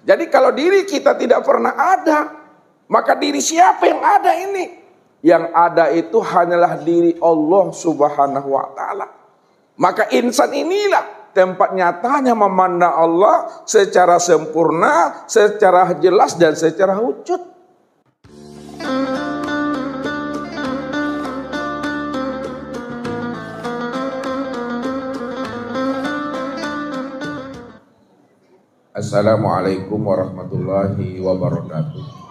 Jadi kalau diri kita tidak pernah ada, maka diri siapa yang ada ini? Yang ada itu hanyalah diri Allah Subhanahu wa ta'ala. Maka insan inilah tempat nyatanya memandang Allah secara sempurna, secara jelas dan secara wujud. Assalamualaikum warahmatullahi wabarakatuh.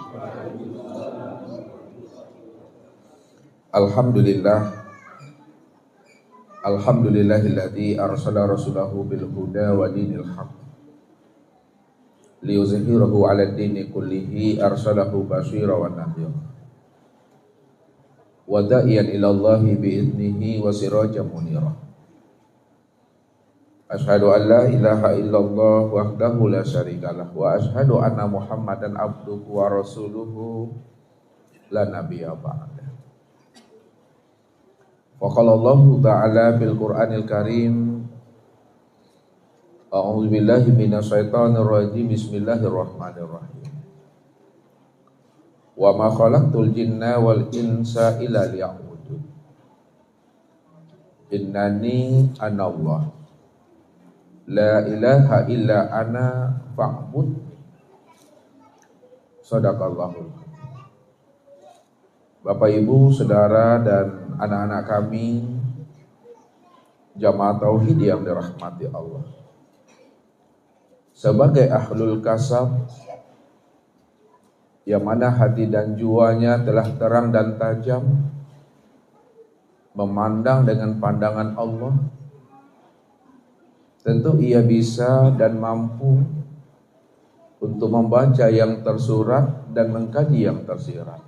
Alhamdulillahilladzi arsala rasulahu bil huda wa dinil haqq liyuzhirahu 'alad dini kullihi arsalahu basyira wa nadhira wa da'iyan ila Allahi bi idnihi wa sirajan munira. Asyhadu an la ilaha illallah wahdahu la syarikalah wa asyhadu anna Muhammadan abduhu wa rasuluhu la nabiyya ba'da. Wa qala Allahu ta'ala fil Qur'anil Karim, a'udzu billahi minasyaitonir rajim, bismillahirrahmanirrahim. Wa ma khalaqtul jinna wal insa illa liya'budun. Innani anallah la ilaha illa ana fa'bud. Shadaqallahul. Bapak Ibu, saudara dan anak-anak kami jamaah tauhid yang dirahmati Allah. Sebagai ahlul kasab yang mana hati dan jiwanya telah terang dan tajam memandang dengan pandangan Allah, tentu ia bisa dan mampu untuk membaca yang tersurat dan mengkaji yang tersirat.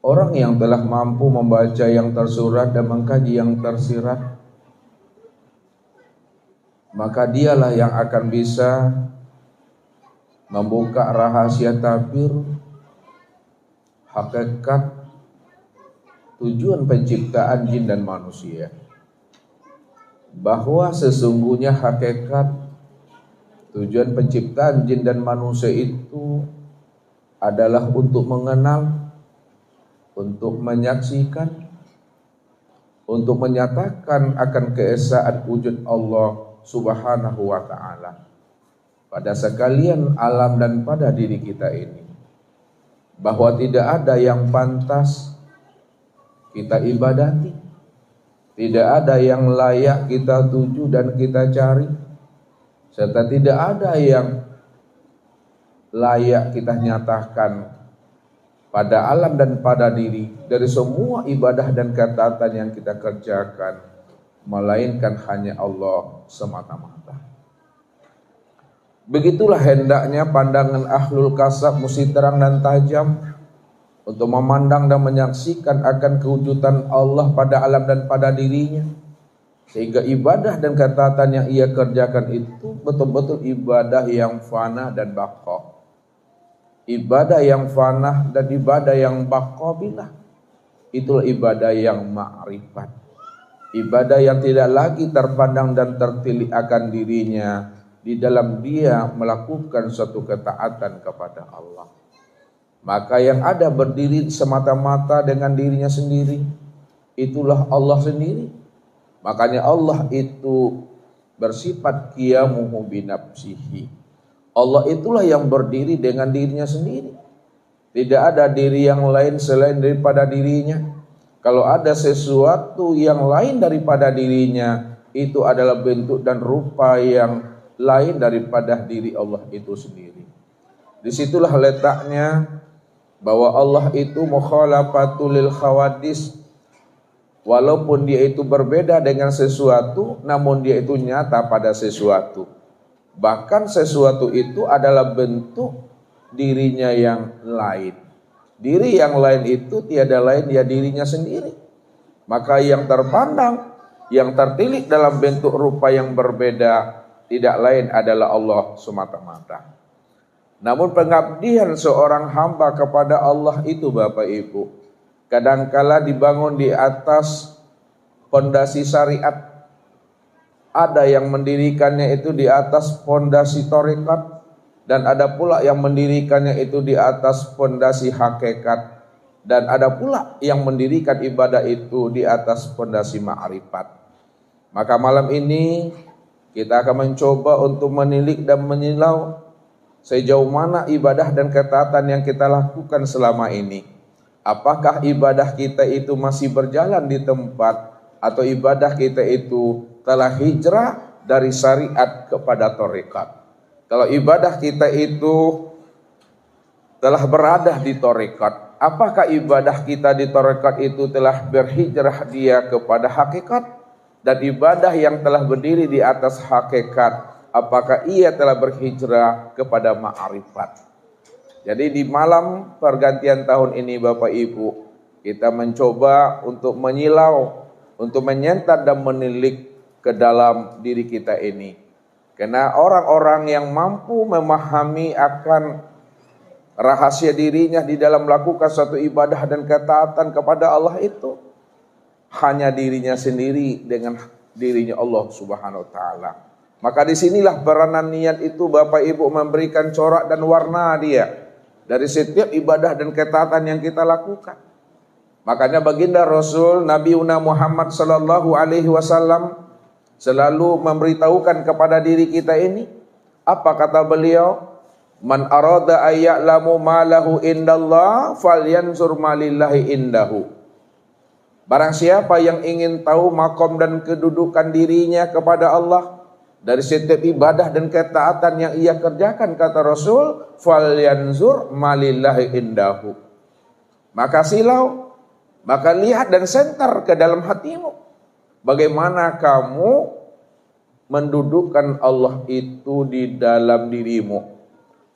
Orang yang telah mampu membaca yang tersurat dan mengkaji yang tersirat, maka dialah yang akan bisa membuka rahasia tabir, hakikat, tujuan penciptaan jin dan manusia. Bahwa sesungguhnya hakikat tujuan penciptaan jin dan manusia itu adalah untuk mengenal, untuk menyaksikan, untuk menyatakan akan keesaan wujud Allah Subhanahu wa ta'ala pada sekalian alam dan pada diri kita ini. Bahwa tidak ada yang pantas kita ibadati, tidak ada yang layak kita tuju dan kita cari, serta tidak ada yang layak kita nyatakan pada alam dan pada diri dari semua ibadah dan ketaatan yang kita kerjakan, melainkan hanya Allah semata-mata. Begitulah hendaknya pandangan ahlul kasab mesti terang dan tajam untuk memandang dan menyaksikan akan kewujudan Allah pada alam dan pada dirinya, sehingga ibadah dan ketaatan yang ia kerjakan itu betul-betul ibadah yang fana dan baqa. Ibadah yang fana dan ibadah yang baqa billah, itulah ibadah yang ma'rifat. Ibadah yang tidak lagi terpandang dan tertilik akan dirinya di dalam dia melakukan suatu ketaatan kepada Allah. Maka yang ada berdiri semata-mata dengan dirinya sendiri, itulah Allah sendiri. Makanya Allah itu bersifat qiyamuhu binafsihi. Allah itulah yang berdiri dengan dirinya sendiri. Tidak ada diri yang lain selain daripada dirinya. Kalau ada sesuatu yang lain daripada dirinya, itu adalah bentuk dan rupa yang lain daripada diri Allah itu sendiri. Disitulah letaknya bahwa Allah itu mukhalafatul lil khawadis. Walaupun dia itu berbeda dengan sesuatu, namun dia itu nyata pada sesuatu. Bahkan sesuatu itu adalah bentuk dirinya yang lain. Diri yang lain itu tiada lain ya dirinya sendiri. Maka yang terpandang, yang tertilik dalam bentuk rupa yang berbeda, tidak lain adalah Allah semata-mata. Namun pengabdian seorang hamba kepada Allah itu Bapak Ibu, kadangkala dibangun di atas pondasi syariat. Ada yang mendirikannya itu di atas pondasi tarekat, dan ada pula yang mendirikannya itu di atas pondasi hakikat, dan ada pula yang mendirikan ibadah itu di atas pondasi ma'rifat. Maka malam ini kita akan mencoba untuk menilik dan menyilau sejauh mana ibadah dan ketaatan yang kita lakukan selama ini. Apakah ibadah kita itu masih berjalan di tempat, atau ibadah kita itu telah hijrah dari syariat kepada tarekat. Kalau ibadah kita itu telah berada di tarekat, apakah ibadah kita di tarekat itu telah berhijrah dia kepada hakikat? Dan ibadah yang telah berdiri di atas hakikat, apakah ia telah berhijrah kepada ma'rifat? Jadi di malam pergantian tahun ini Bapak Ibu, kita mencoba untuk menyilau, untuk menyentat dan menilik ke dalam diri kita ini. Karena orang-orang yang mampu memahami akan rahasia dirinya di dalam melakukan suatu ibadah dan ketaatan kepada Allah itu hanya dirinya sendiri dengan dirinya Allah Subhanahu wa taala. Maka disinilah peranan niat itu Bapak Ibu memberikan corak dan warna dia dari setiap ibadah dan ketaatan yang kita lakukan. Makanya baginda Rasul Nabi Muhammad sallallahu alaihi wasallam selalu memberitahukan kepada diri kita ini, apa kata beliau? Man arada ayya'lamu ma lahu indallah falyanzur ma lillahi indahu. Barang siapa yang ingin tahu makom dan kedudukan dirinya kepada Allah dari setiap ibadah dan ketaatan yang ia kerjakan, kata Rasul, falyanzur ma lillahi indahu. Maka silau, maka lihat dan senter ke dalam hatimu. Bagaimana kamu mendudukkan Allah itu di dalam dirimu.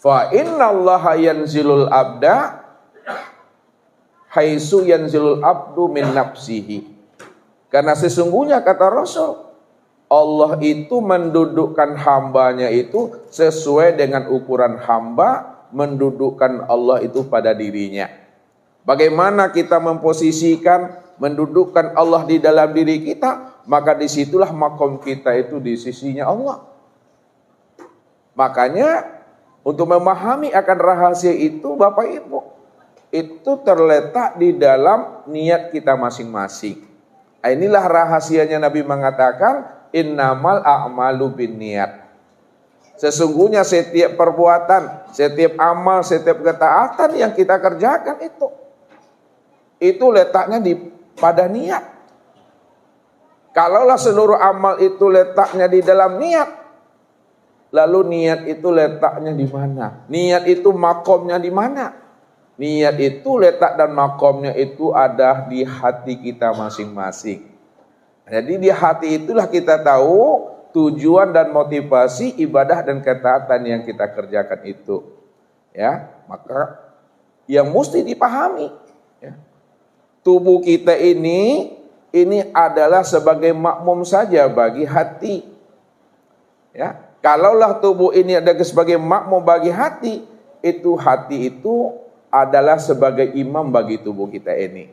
Fa innallaha yanzilul abda haitsu yanzilul abdu min nafsihi. Karena sesungguhnya kata Rasul, Allah itu mendudukkan hambanya itu sesuai dengan ukuran hamba mendudukkan Allah itu pada dirinya. Bagaimana kita memposisikan mendudukkan Allah di dalam diri kita, maka disitulah makom kita itu di sisinya Allah. Makanya untuk memahami akan rahasia itu Bapak Ibu, itu terletak di dalam niat kita masing-masing. Inilah rahasianya Nabi mengatakan, innamal a'malu binniyat. Sesungguhnya setiap perbuatan, setiap amal, setiap ketaatan yang kita kerjakan itu letaknya pada niat. Kalaulah seluruh amal itu letaknya di dalam niat, lalu niat itu letaknya di mana? Niat itu makomnya di mana? Niat itu letak dan makomnya itu ada di hati kita masing-masing. Jadi di hati itulah kita tahu tujuan dan motivasi ibadah dan ketaatan yang kita kerjakan itu. Ya, maka yang mesti dipahami, ya, tubuh kita ini adalah sebagai makmum saja bagi hati. Ya, kalaulah tubuh ini ada sebagai makmum bagi hati itu adalah sebagai imam bagi tubuh kita ini.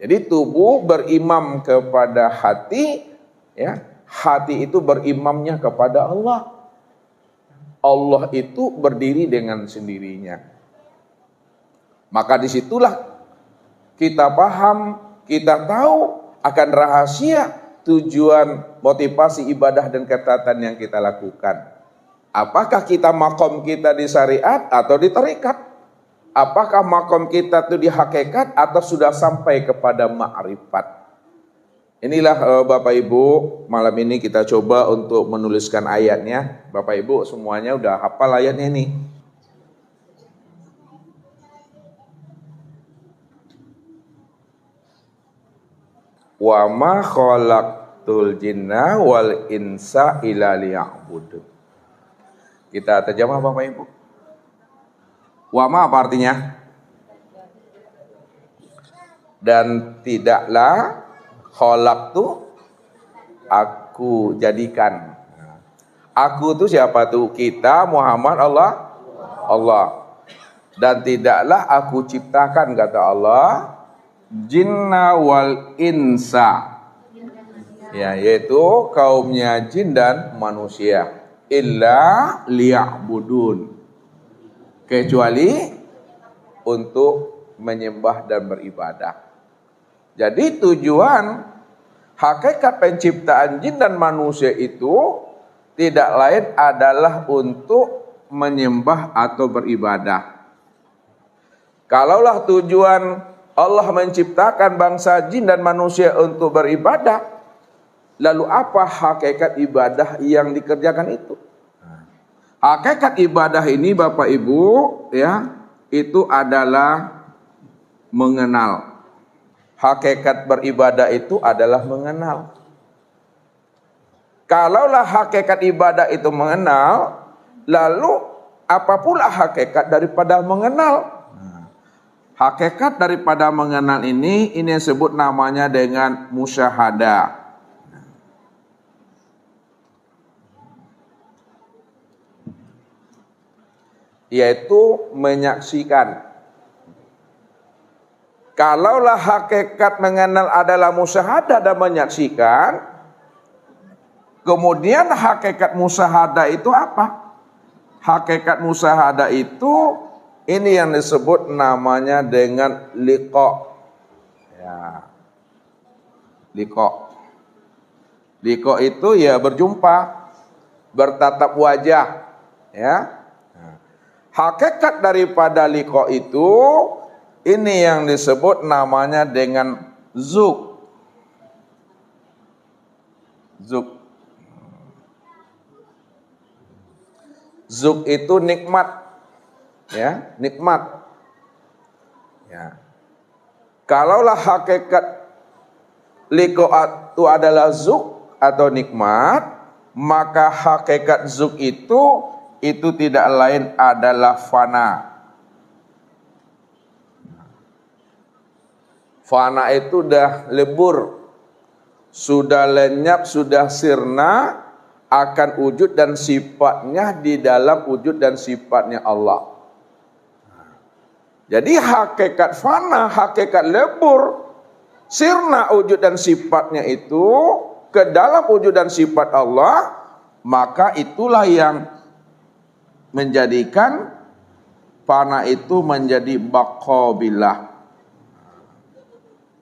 Jadi tubuh berimam kepada hati, ya, hati itu berimamnya kepada Allah. Allah itu berdiri dengan sendirinya. Maka disitulah kita paham, kita tahu akan rahasia tujuan motivasi ibadah dan ketaatan yang kita lakukan. Apakah kita makom kita di syariat atau di tarekat? Apakah makom kita itu di hakikat atau sudah sampai kepada ma'rifat? Inilah Bapak Ibu, malam ini kita coba untuk menuliskan ayatnya. Bapak Ibu semuanya udah hafal ayatnya ini. Wa ma khalaqtul jinna wal insa illa liya'budun. Kita terjemah Bapak Ibu. Wa ma apa artinya? Dan tidaklah khalaqtu, aku jadikan. Aku itu siapa tuh? Kita, Muhammad, Allah. Dan tidaklah aku ciptakan, kata Allah, jinna wal insa, ya, yaitu kaumnya jin dan manusia, illa liya'budun, kecuali untuk menyembah dan beribadah. Jadi tujuan hakikat penciptaan jin dan manusia itu tidak lain adalah untuk menyembah atau beribadah. Kalaulah tujuan Allah menciptakan bangsa jin dan manusia untuk beribadah, lalu apa hakikat ibadah yang dikerjakan itu? Hakikat ibadah ini Bapak Ibu ya, itu adalah mengenal. Hakikat beribadah itu adalah mengenal. Kalaulah hakikat ibadah itu mengenal, lalu apa pula hakikat daripada mengenal? Hakikat daripada mengenal ini disebut namanya dengan musyahadah. Yaitu menyaksikan. Kalaulah hakikat mengenal adalah musyahadah dan menyaksikan, kemudian hakikat musyahadah itu apa? Hakikat musyahadah itu ini yang disebut namanya dengan liqa. Ya. Liqa. Liqa itu ya berjumpa, bertatap wajah, ya. Hakikat daripada liqa itu ini yang disebut namanya dengan zuk. Zuk. Zuk itu nikmat. Ya, nikmat. Ya. Kalaulah hakikat liqa itu adalah zuk atau nikmat, maka hakikat zuk itu tidak lain adalah fana. Fana itu sudah lebur, sudah lenyap, sudah sirna akan wujud dan sifatnya di dalam wujud dan sifatnya Allah. Jadi hakikat fana, hakikat lebur, sirna wujud dan sifatnya itu ke dalam wujud dan sifat Allah, maka itulah yang menjadikan fana itu menjadi baqa billah.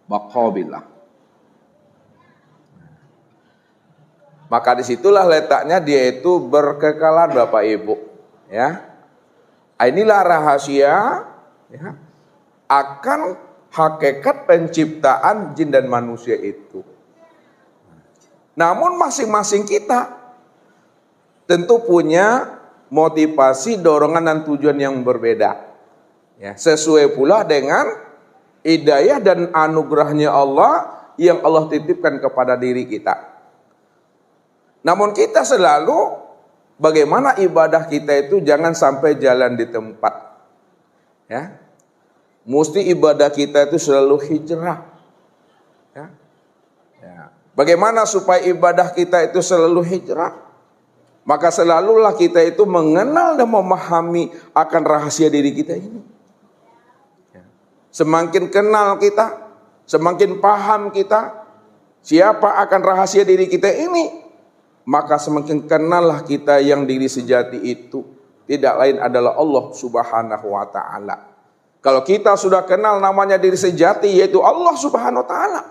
Baqa billah. Maka disitulah letaknya dia itu berkekalan Bapak Ibu. Ya, inilah rahasia ya, akan hakikat penciptaan jin dan manusia itu. Namun masing-masing kita tentu punya motivasi, dorongan dan tujuan yang berbeda. Ya, sesuai pula dengan hidayah dan anugerahnya Allah yang Allah titipkan kepada diri kita. Namun kita selalu bagaimana ibadah kita itu jangan sampai jalan di tempat. Ya. Mesti ibadah kita itu selalu hijrah. Ya. Ya. Bagaimana supaya ibadah kita itu selalu hijrah? Maka selalulah kita itu mengenal dan memahami akan rahasia diri kita ini. Ya. Semakin kenal kita, semakin paham kita siapa akan rahasia diri kita ini, maka semakin kenallah kita yang diri sejati itu tidak lain adalah Allah Subhanahu wa ta'ala. Kalau kita sudah kenal namanya diri sejati yaitu Allah Subhanahu wa ta'ala,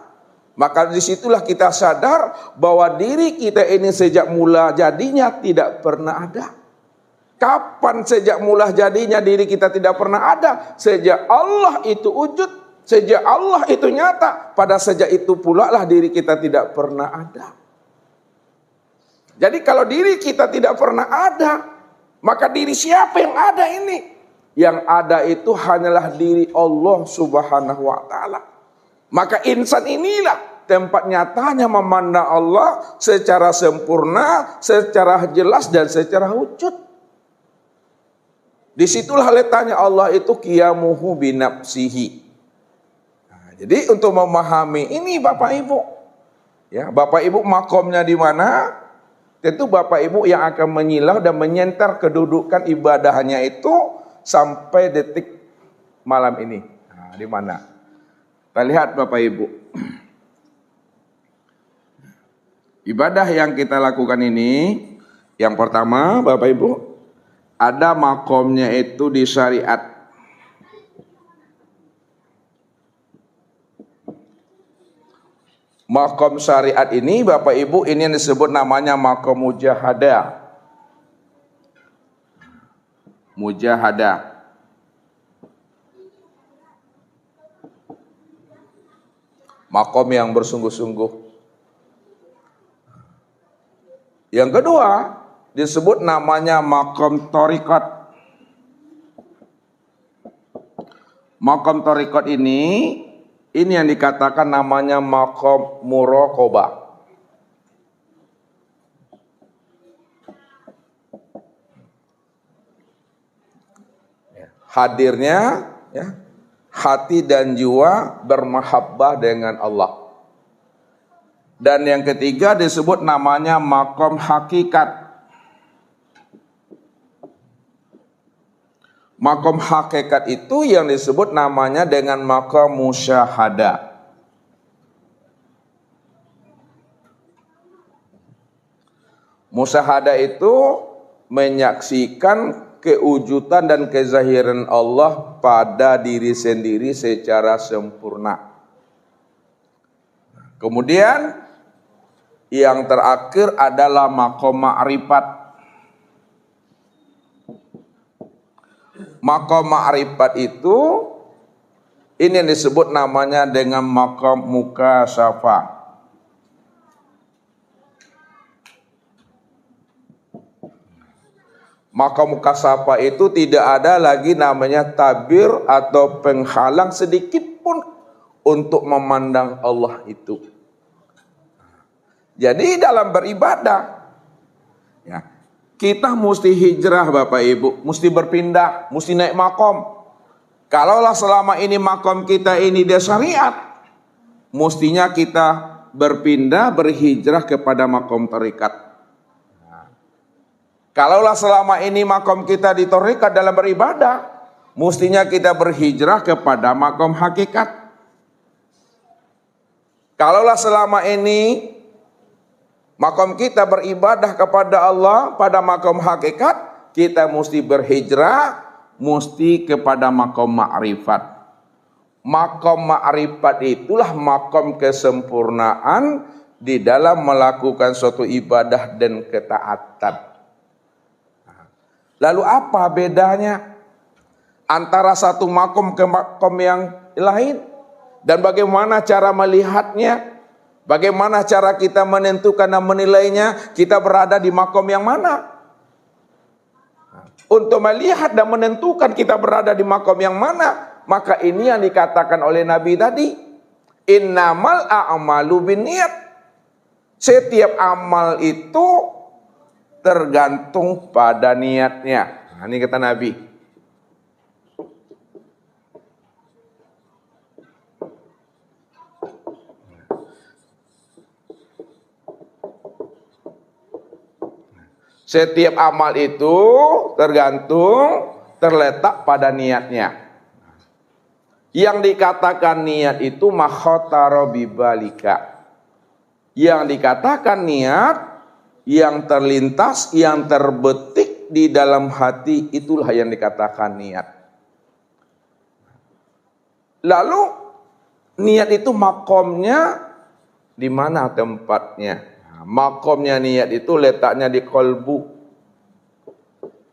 maka disitulah kita sadar bahwa diri kita ini sejak mula jadinya tidak pernah ada. Kapan sejak mula jadinya diri kita tidak pernah ada? Sejak Allah itu wujud, sejak Allah itu nyata, pada sejak itu pula lah diri kita tidak pernah ada. Jadi kalau diri kita tidak pernah ada, maka diri siapa yang ada ini? Yang ada itu hanyalah diri Allah Subhanahu wa ta'ala. Maka insan inilah tempat nyatanya memandang Allah secara sempurna, secara jelas dan secara wujud. Disitulah letaknya Allah itu qiyamuhu binafsihi. Nah, jadi untuk memahami ini Bapak Ibu, ya Bapak Ibu makomnya di mana? Tentu Bapak Ibu yang akan menyilau dan menyentar kedudukan ibadahnya itu sampai detik malam ini. Nah, di mana? Kita lihat Bapak Ibu. Ibadah yang kita lakukan ini, yang pertama Bapak Ibu, ada makomnya itu di syariat. Makom syariat ini Bapak Ibu, ini yang disebut namanya makom mujahadah. Mujahadah. Makom yang bersungguh-sungguh. Yang kedua disebut namanya makom thariqat. Makom thariqat ini yang dikatakan namanya makom muraqabah. Hadirnya ya, hati dan jiwa bermahabbah dengan Allah. Dan yang ketiga disebut namanya makom hakikat. Makom hakikat itu yang disebut namanya dengan makom musyahadah. Musyahadah itu menyaksikan kewujudan dan kezahiran Allah pada diri sendiri secara sempurna. Kemudian yang terakhir adalah makom ma'rifat. Makom ma'rifat itu ini yang disebut namanya dengan makom mukasyafah. Makom mukasyafah itu tidak ada lagi namanya tabir atau penghalang sedikit pun untuk memandang Allah itu. Jadi dalam beribadah ya, kita mesti hijrah Bapak Ibu, mesti berpindah, mesti naik makom. Kalaulah selama ini makom kita ini dia syariat, mestinya kita berpindah, berhijrah kepada makom thariqat. Kalaulah selama ini makom kita di thariqat dalam beribadah, mestinya kita berhijrah kepada makom hakikat. Kalaulah selama ini makom kita beribadah kepada Allah pada makom hakikat, kita mesti berhijrah, mesti kepada makom ma'rifat. Makom ma'rifat itulah makom kesempurnaan di dalam melakukan suatu ibadah dan ketaatan. Lalu apa bedanya antara satu makom ke makom yang lain? Dan bagaimana cara melihatnya? Bagaimana cara kita menentukan dan menilainya? Kita berada di makom yang mana? Untuk melihat dan menentukan kita berada di makom yang mana, maka ini yang dikatakan oleh Nabi tadi, innamal a'malu binniyat. Setiap amal itu tergantung pada niatnya. Nah, ini kata Nabi. Setiap amal itu terletak pada niatnya. Yang dikatakan niat itu makhotaro bibalika. Yang dikatakan niat, yang terlintas, yang terbetik di dalam hati, itulah yang dikatakan niat. Lalu niat itu makomnya di mana tempatnya? Nah, makomnya niat itu letaknya di kolbu.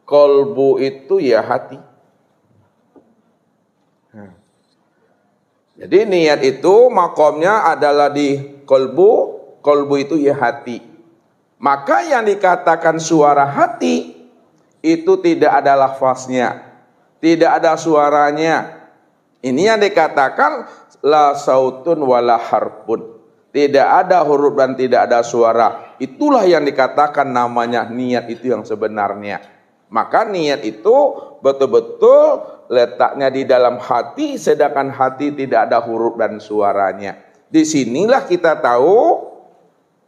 Kolbu itu ya hati. Jadi niat itu makomnya adalah di kolbu. Kolbu itu ya hati. Maka yang dikatakan suara hati itu tidak ada lafaznya, tidak ada suaranya. Ini yang dikatakan la sautun wala harfun. Tidak ada huruf dan tidak ada suara. Itulah yang dikatakan namanya niat itu yang sebenarnya. Maka niat itu betul-betul letaknya di dalam hati, sedangkan hati tidak ada huruf dan suaranya. Disinilah kita tahu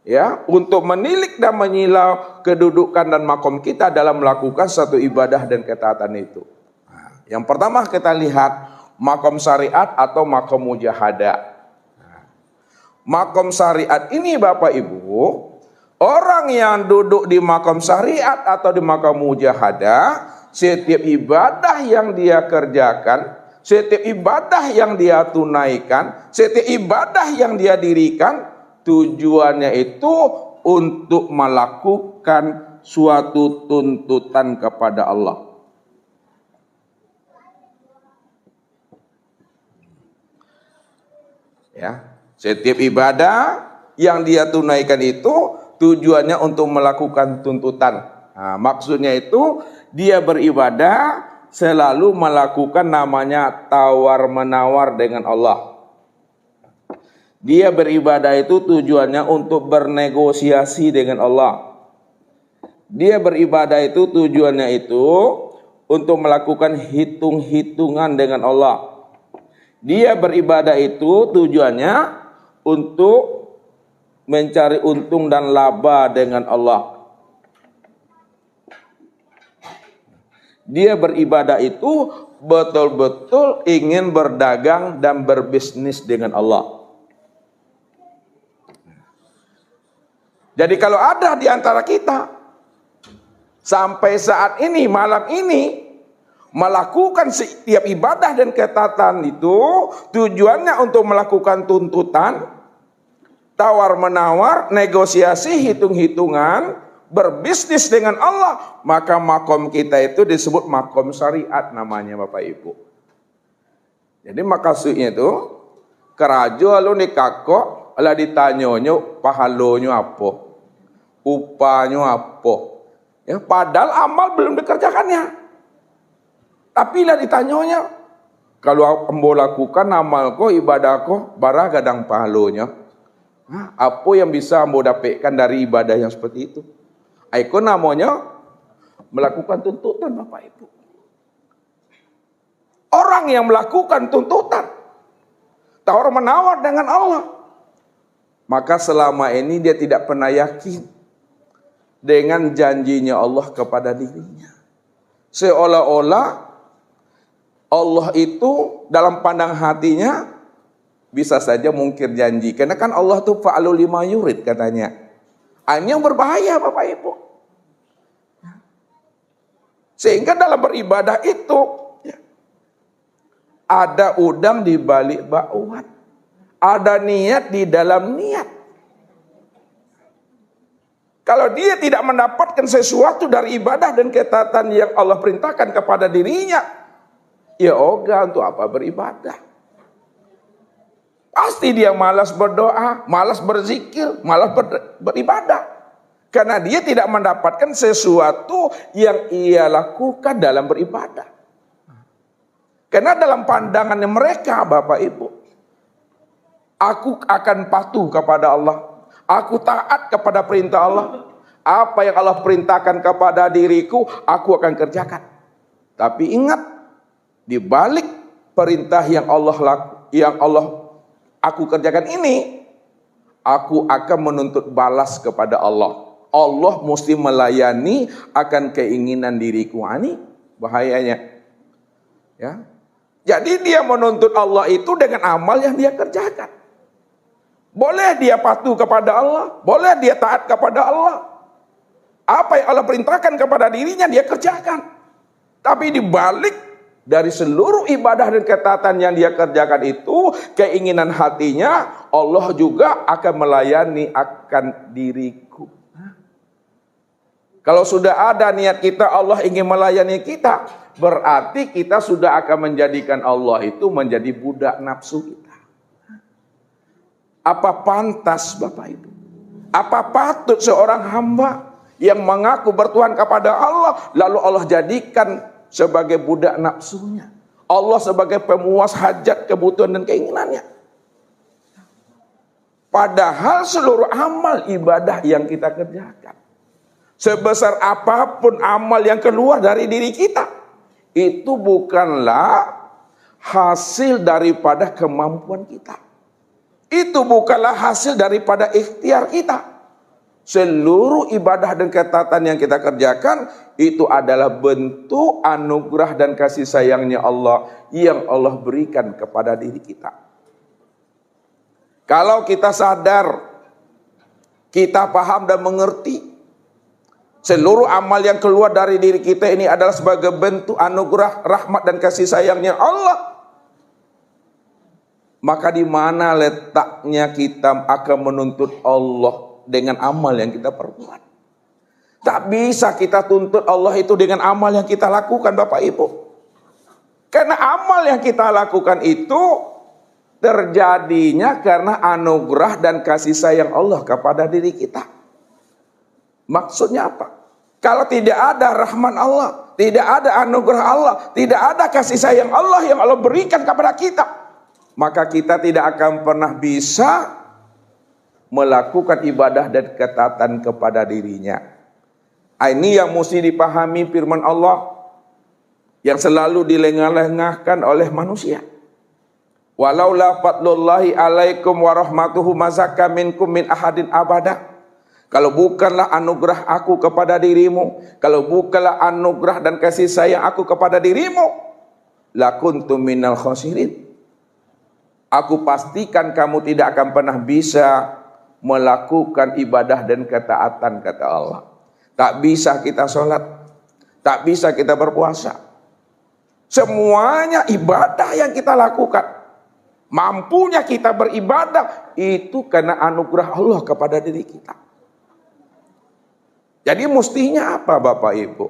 ya, untuk menilik dan menyilau kedudukan dan makom kita dalam melakukan satu ibadah dan ketaatan itu. Nah, yang pertama kita lihat makom syariat atau makom mujahadah. Nah, makom syariat ini Bapak Ibu, orang yang duduk di makom syariat atau di makom mujahadah, setiap ibadah yang dia kerjakan, setiap ibadah yang dia tunaikan, setiap ibadah yang dia dirikan, tujuannya itu untuk melakukan suatu tuntutan kepada Allah. Ya, setiap ibadah yang dia tunaikan itu tujuannya untuk melakukan tuntutan. Nah, maksudnya itu dia beribadah selalu melakukan namanya tawar-menawar dengan Allah. Dia beribadah itu tujuannya untuk bernegosiasi dengan Allah. Dia beribadah itu tujuannya itu untuk melakukan hitung-hitungan dengan Allah. Dia beribadah itu tujuannya untuk mencari untung dan laba dengan Allah. Dia beribadah itu betul-betul ingin berdagang dan berbisnis dengan Allah. Jadi kalau ada di antara kita sampai saat ini, malam ini, melakukan setiap ibadah dan ketaatan itu tujuannya untuk melakukan tuntutan, tawar-menawar, negosiasi, hitung-hitungan, berbisnis dengan Allah, maka makom kita itu disebut makom syariat namanya Bapak Ibu. Jadi maksudnya itu kerajo lu nikako ala ditanyonyo pahalonyo apa, upanyo apa, ya padahal amal belum dikerjakannya, tapi lah ditanyonyo kalau ambo lakukan amalko ibadahko bara gadang pahalonyo. Apa yang bisa ambo dapatkan dari ibadah yang seperti itu? Itu namanya melakukan tuntutan Bapak Ibu. Orang yang melakukan tuntutan, tawar menawar dengan Allah, maka selama ini dia tidak pernah yakin dengan janjinya Allah kepada dirinya. Seolah-olah Allah itu dalam pandang hatinya bisa saja mungkir janji. Karena kan Allah tuh fa'alu lima yurid katanya. Ini yang berbahaya Bapak Ibu. Sehingga dalam beribadah itu ada udang di balik bakwan, ada niat di dalam niat. Kalau dia tidak mendapatkan sesuatu dari ibadah dan ketaatan yang Allah perintahkan kepada dirinya, ya ogah untuk apa beribadah. Pasti dia malas berdoa, malas berzikir, malas beribadah. Karena dia tidak mendapatkan sesuatu yang ia lakukan dalam beribadah. Karena dalam pandangannya mereka, Bapak Ibu, aku akan patuh kepada Allah. Aku taat kepada perintah Allah. Apa yang Allah perintahkan kepada diriku, aku akan kerjakan. Tapi ingat, di balik perintah yang aku kerjakan ini, aku akan menuntut balas kepada Allah. Allah mesti melayani akan keinginan diriku. Ini bahayanya. Ya. Jadi dia menuntut Allah itu dengan amal yang dia kerjakan. Boleh dia patuh kepada Allah, boleh dia taat kepada Allah. Apa yang Allah perintahkan kepada dirinya dia kerjakan. Tapi di balik dari seluruh ibadah dan ketaatan yang dia kerjakan itu, keinginan hatinya, Allah juga akan melayani akan diriku. Kalau sudah ada niat kita Allah ingin melayani kita, berarti kita sudah akan menjadikan Allah itu menjadi budak nafsu kita. Apa pantas Bapak Ibu? Apa patut seorang hamba yang mengaku bertuhan kepada Allah, lalu Allah jadikan sebagai budak nafsunya, Allah sebagai pemuas hajat, kebutuhan dan keinginannya? Padahal seluruh amal ibadah yang kita kerjakan, sebesar apapun amal yang keluar dari diri kita, itu bukanlah hasil daripada kemampuan kita. Itu bukanlah hasil daripada ikhtiar kita. Seluruh ibadah dan ketaatan yang kita kerjakan itu adalah bentuk anugerah dan kasih sayangnya Allah yang Allah berikan kepada diri kita. Kalau kita sadar, kita paham dan mengerti Seluruh amal yang keluar dari diri kita ini adalah sebagai bentuk anugerah, rahmat dan kasih sayangnya Allah. Maka di mana letaknya kita akan menuntut Allah dengan amal yang kita perbuat? Tak bisa kita tuntut Allah itu dengan amal yang kita lakukan, Bapak Ibu. Karena amal yang kita lakukan itu terjadinya karena anugerah dan kasih sayang Allah kepada diri kita. Maksudnya apa? Kalau tidak ada rahmat Allah, tidak ada anugerah Allah, tidak ada kasih sayang Allah yang Allah berikan kepada kita, maka kita tidak akan pernah bisa melakukan ibadah dan ketaatan kepada dirinya. Ini yang mesti dipahami firman Allah yang selalu dilengah-lengahkan oleh manusia. Walaula fadlullahi alaikum warahmatuhu mazakka minkum min ahadin abada. Kalau bukanlah anugerah aku kepada dirimu, kalau bukanlah anugerah dan kasih sayang aku kepada dirimu, lakuntum minal khosirin. Aku pastikan kamu tidak akan pernah bisa melakukan ibadah dan ketaatan, kata Allah. Tak bisa kita sholat, tak bisa kita berpuasa. Semuanya ibadah yang kita lakukan, mampunya kita beribadah, itu karena anugerah Allah kepada diri kita. Jadi mestinya apa Bapak Ibu?